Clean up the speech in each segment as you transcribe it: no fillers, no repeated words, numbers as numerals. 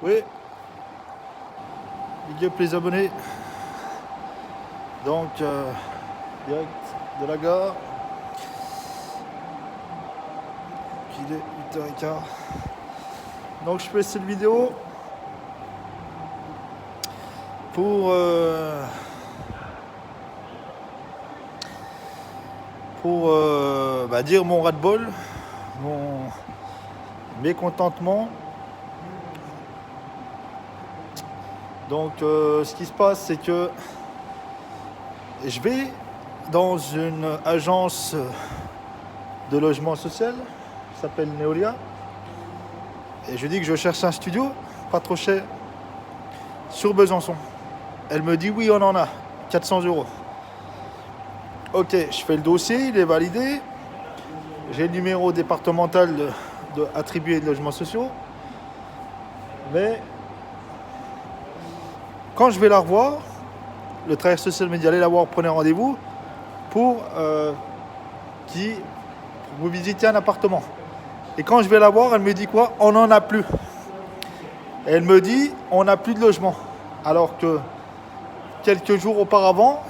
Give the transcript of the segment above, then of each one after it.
Oui, big up les abonnés. Donc, direct de la gare. Il est 8h15. Donc, je fais cette vidéo pour dire mon ras-le-bol, mon mécontentement. Donc, ce qui se passe, c'est que je vais dans une agence de logement social qui s'appelle Neolia. Et je dis que je cherche un studio, pas trop cher, sur Besançon. Elle me dit oui, on en a, 400 €. Ok, je fais le dossier, il est validé. J'ai le numéro départemental attribué de logements sociaux. Mais quand je vais la revoir, le travailleur social me dit allez la voir, prenez rendez-vous pour vous visiter un appartement. Et quand je vais la voir, elle me dit quoi? On n'en a plus. Et elle me dit on n'a plus de logement. Alors que quelques jours auparavant,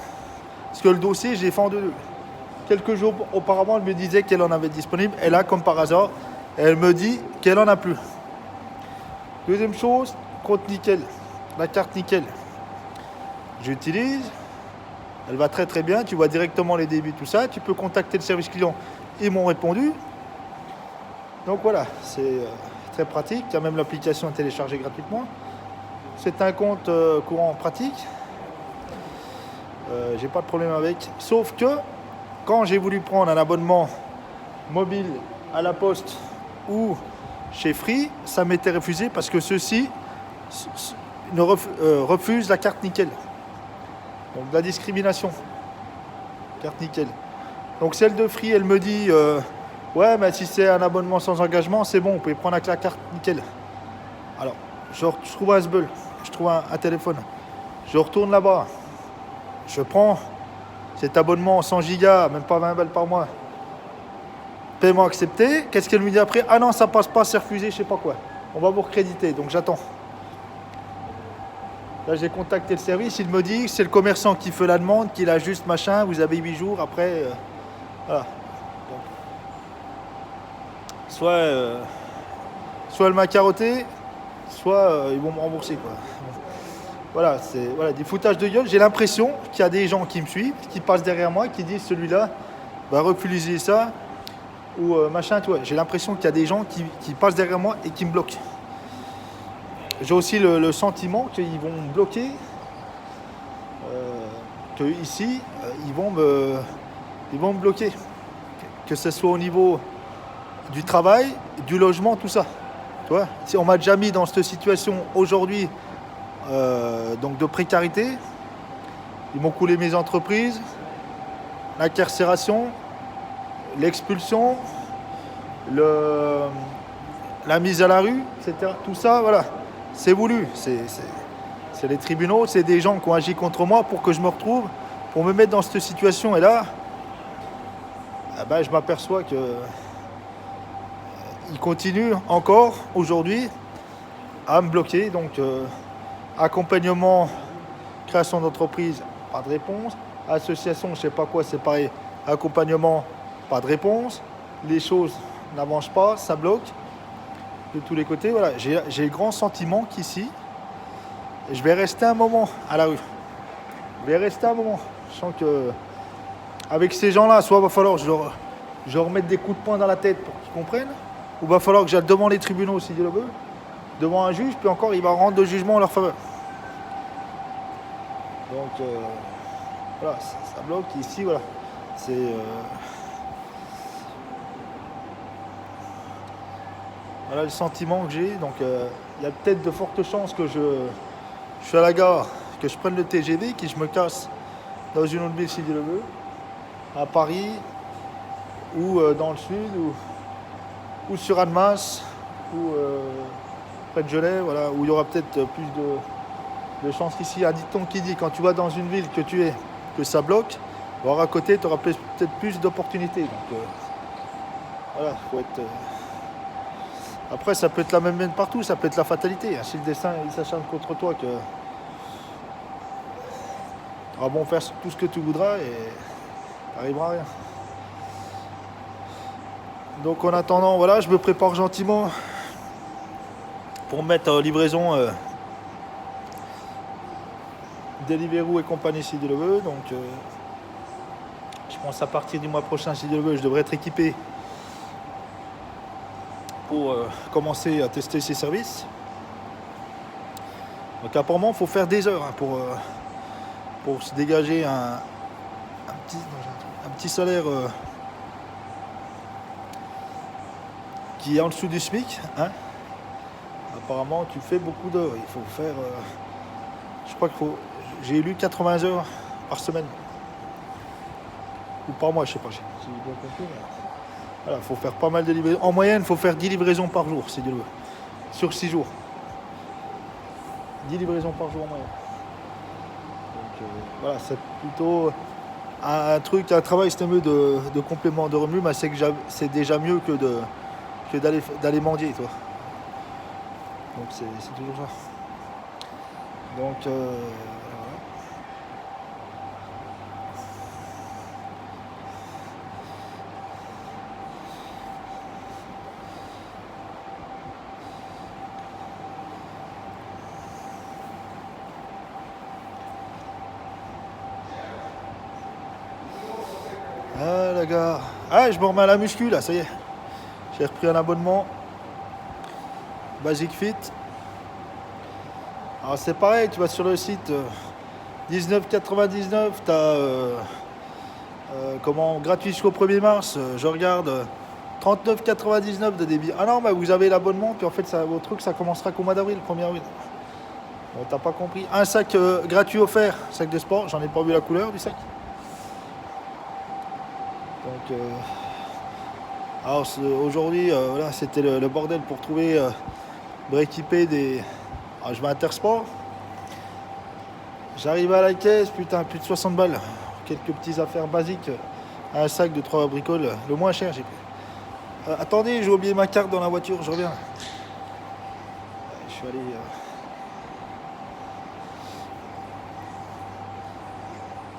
parce que le dossier, j'ai fait en deux. Quelques jours auparavant, elle me disait qu'elle en avait disponible. Et là, comme par hasard, elle me dit qu'elle en a plus. Deuxième chose, compte nickel. La carte nickel. J'utilise. Elle va très très bien. Tu vois directement les débits, tout ça. Tu peux contacter le service client. Ils m'ont répondu. Donc voilà, c'est très pratique. Il y a même l'application à télécharger gratuitement. C'est un compte courant pratique. J'ai pas de problème avec. Sauf que quand j'ai voulu prendre un abonnement mobile à la Poste ou chez Free, ça m'était refusé parce que ceux-ci refusent la carte nickel. Donc la discrimination. Carte nickel. Donc celle de Free, elle me dit ouais, mais si c'est un abonnement sans engagement, c'est bon, vous pouvez prendre avec la carte nickel. Alors, je trouve un sbeul, je trouve un téléphone. Je retourne là-bas. Je prends cet abonnement 100 gigas, même pas 20 balles par mois. Paiement accepté. Qu'est-ce qu'elle me dit après? Ah non, ça passe pas, c'est refusé, je sais pas quoi. On va vous recréditer, donc j'attends. Là, j'ai contacté le service, il me dit que c'est le commerçant qui fait la demande, qu'il a juste machin, vous avez 8 jours, après, voilà. Donc, soit elle m'a carotté, soit ils vont me rembourser, quoi. Voilà, c'est des foutages de gueule. J'ai l'impression qu'il y a des gens qui me suivent, qui passent derrière moi, qui disent celui-là va refuser ça ou machin, tu vois. J'ai l'impression qu'il y a des gens qui passent derrière moi et qui me bloquent. J'ai aussi le sentiment qu'ils vont me bloquer, que ici ils vont me bloquer, que ce soit au niveau du travail, du logement, tout ça. Tu vois, si on m'a déjà mis dans cette situation aujourd'hui. Donc de précarité, ils m'ont coulé mes entreprises, l'incarcération, l'expulsion, la mise à la rue, etc. Tout ça, voilà, c'est voulu. C'est les tribunaux, c'est des gens qui ont agi contre moi pour que je me retrouve, pour me mettre dans cette situation. Et là, je m'aperçois que ils continuent encore aujourd'hui à me bloquer. Donc accompagnement, création d'entreprise, pas de réponse. Association, je sais pas quoi, c'est pareil. Accompagnement, pas de réponse. Les choses n'avancent pas, ça bloque de tous les côtés. Voilà, j'ai le grand sentiment qu'ici, je vais rester un moment à la rue. Je vais rester un moment. Je sens que avec ces gens-là, soit il va falloir que je leur mette des coups de poing dans la tête pour qu'ils comprennent, ou il va falloir que j'aille devant les tribunaux si Dieu le veut, devant un juge, puis encore il va rendre le jugement en leur faveur. Donc voilà, ça bloque ici, voilà. C'est voilà le sentiment que j'ai. Donc il y a peut-être de fortes chances que je suis à la gare, que je prenne le TGV, que je me casse dans une autre ville si Dieu le veut, à Paris ou dans le sud ou sur Annemasse ou près de Genève, voilà, où il y aura peut-être plus de chances qu'ici. Un dicton qui dit quand tu vas dans une ville que ça bloque, voir à côté, tu auras peut-être plus d'opportunités. Donc voilà, faut être Après, ça peut être la même partout, ça peut être la fatalité. Si le destin il s'acharne contre toi, que ah bon, faire tout ce que tu voudras et t'arriveras à rien. Donc en attendant, voilà, je me prépare gentiment pour mettre livraison Deliveroo et compagnie si Dieu le veut. Donc je pense à partir du mois prochain si Dieu le veut, je devrais être équipé pour commencer à tester ces services. Donc apparemment, il faut faire des heures pour se dégager un petit salaire qui est en dessous du SMIC. Hein. Apparemment, tu fais beaucoup d'heures. Il faut faire, je crois qu'il faut, j'ai lu 80 heures par semaine. Ou par mois, je sais pas. J'ai bien compris. Voilà, il faut faire pas mal de livraisons. En moyenne, il faut faire 10 livraisons par jour, si Dieu le veut. Sur 6 jours. 10 livraisons par jour en moyenne. Donc voilà, c'est plutôt un travail systémique de complément de revenus, mais c'est déjà mieux que d'aller mendier, toi. Donc c'est toujours ça. Donc voilà. Ah la gare. Ah, je me remets à la muscu là, ça y est. J'ai repris un abonnement Basic Fit. Alors c'est pareil, tu vas sur le site 19,99, t'as gratuit jusqu'au 1er mars. Je regarde 39,99 de débit. Ah non, mais vous avez l'abonnement, puis en fait votre truc ça commencera qu'au mois d'avril, 1er avril. Bon, t'as pas compris. Un sac gratuit offert, sac de sport, j'en ai pas vu la couleur du sac. Donc alors aujourd'hui, voilà, c'était le bordel pour trouver, rééquiper des. Alors, je vais à Intersport. J'arrive à la caisse, putain, plus de 60 balles. Quelques petites affaires basiques. Un sac de 3 bricoles, le moins cher j'ai pris. Attendez, j'ai oublié ma carte dans la voiture, je reviens. Je suis allé.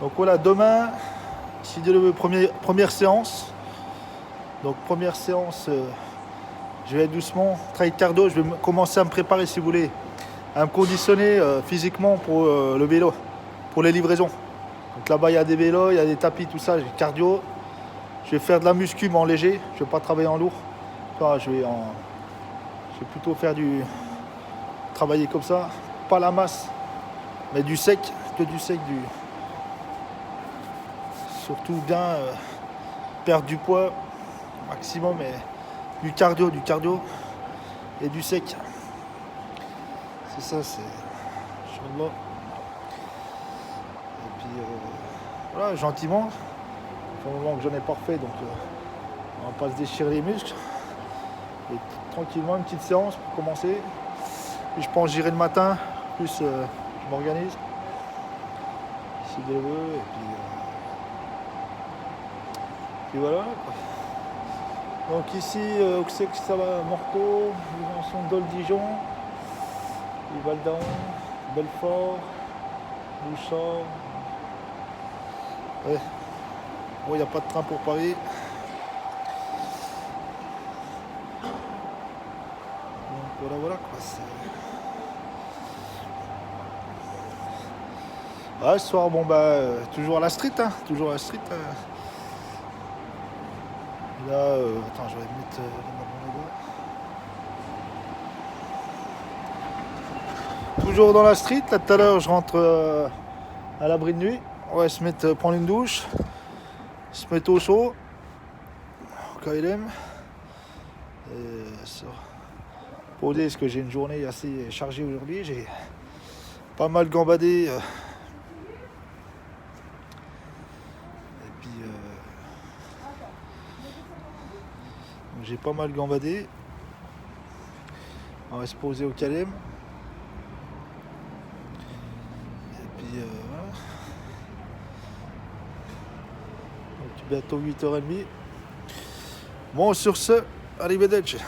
Donc voilà, demain, si Dieu le veut, première séance. Donc première séance, je vais doucement, travailler cardio, je vais commencer à me préparer si vous voulez, à me conditionner physiquement pour le vélo, pour les livraisons. Donc là-bas il y a des vélos, il y a des tapis, tout ça, j'ai cardio. Je vais faire de la muscu mais en léger, je ne vais pas travailler en lourd. Enfin, je vais plutôt faire travailler comme ça, pas la masse, mais du sec, que du sec, surtout bien perdre du poids maximum, mais du cardio et du sec. C'est ça, c'est Inch'Allah. Et puis voilà, gentiment. Il faut un moment que j'en ai pas refait, donc on va pas se déchirer les muscles. Et tranquillement, une petite séance pour commencer. Et je pense que j'irai le matin, plus je m'organise. Si Dieu veut, et puis voilà. Donc ici, où c'est que ça va? Morteau, Besançon, Dole-Dijon, Val-d'Aon, Belfort, Bouchard. Ouais. Bon, il n'y a pas de train pour Paris. Donc voilà quoi. Ah, ce soir, bon toujours à la street, hein. Toujours à la street. Là, attends, je vais mettre toujours dans la street. Là, tout à l'heure, je rentre à l'abri de nuit. On va se mettre, prendre une douche, se mettre au chaud, au KLM. Et poser, parce que j'ai une journée assez chargée aujourd'hui. J'ai pas mal gambadé. J'ai pas mal gambadé. On va se poser au KLM. Et puis voilà. Donc, bientôt 8h30. Bon, sur ce, arrivederci.